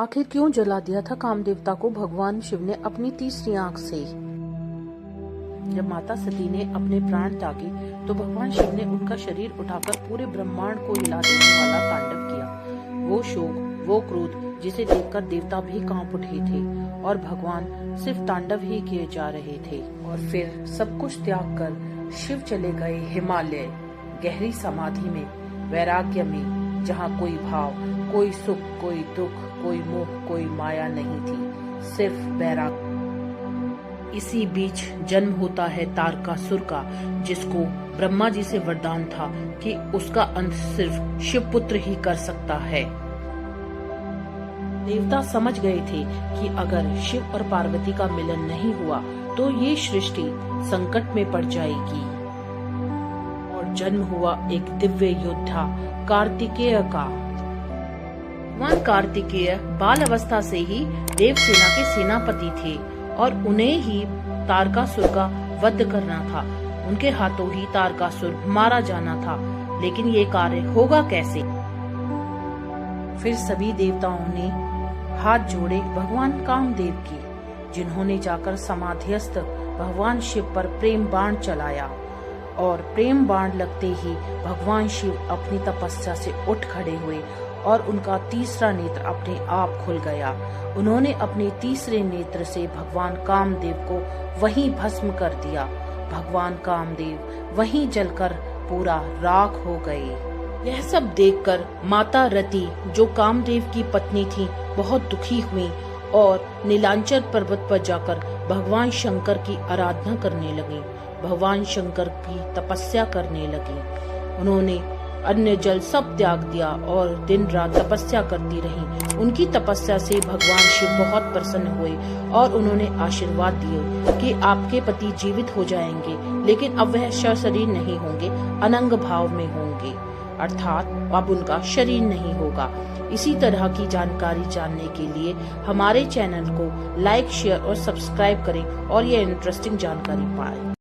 आखिर क्यों जला दिया था कामदेवता को भगवान शिव ने अपनी तीसरी आंख से? जब माता सती ने अपने प्राण त्यागे तो भगवान शिव ने उनका शरीर उठाकर पूरे ब्रह्मांड को हिला देने वाला तांडव किया। वो शोक, वो क्रोध जिसे देखकर देवता भी कांप उठे थे और भगवान सिर्फ तांडव ही किए जा रहे थे। और फिर सब कुछ त्याग कर शिव चले गए हिमालय, गहरी समाधि में, वैराग्य में, जहाँ कोई भाव, कोई सुख, कोई दुख, कोई मोह, कोई माया नहीं थी, सिर्फ वैराग्य। इसी बीच जन्म होता है तारकासुर का, जिसको ब्रह्मा जी से वरदान था कि उसका अंत सिर्फ शिवपुत्र ही कर सकता है। देवता समझ गए थे कि अगर शिव और पार्वती का मिलन नहीं हुआ तो ये सृष्टि संकट में पड़ जाएगी। और जन्म हुआ एक दिव्य योद्धा कार्तिकेय का। भगवान कार्तिकेय बाल अवस्था से ही देवसेना के सेनापति थे और उन्हें ही तारकासुर का वध करना था। उनके हाथों ही तारकासुर मारा जाना था, लेकिन ये कार्य होगा कैसे? फिर सभी देवताओं ने हाथ जोड़े भगवान कामदेव की, जिन्होंने जाकर समाधिस्थ भगवान शिव पर प्रेम बाण चलाया। और प्रेम बाण लगते ही भगवान शिव अपनी तपस्या से उठ खड़े हुए और उनका तीसरा नेत्र अपने आप खुल गया। उन्होंने अपने तीसरे नेत्र से भगवान कामदेव को वहीं भस्म कर दिया। भगवान कामदेव वहीं जलकर पूरा राख हो गए। यह सब देखकर माता रति, जो कामदेव की पत्नी थी, बहुत दुखी हुई और नीलांचल पर्वत पर जाकर भगवान शंकर की आराधना करने लगी, भगवान शंकर की तपस्या करने लगी। उन्होंने अन्न जल सब त्याग दिया और दिन रात तपस्या करती रही। उनकी तपस्या से भगवान शिव बहुत प्रसन्न हुए और उन्होंने आशीर्वाद दिए कि आपके पति जीवित हो जाएंगे, लेकिन अब वह शरीर नहीं होंगे, अनंग भाव में होंगे, अर्थात अब उनका शरीर नहीं होगा। इसी तरह की जानकारी जानने के लिए हमारे चैनल को लाइक, शेयर और सब्सक्राइब करें और ये इंटरेस्टिंग जानकारी पाएं।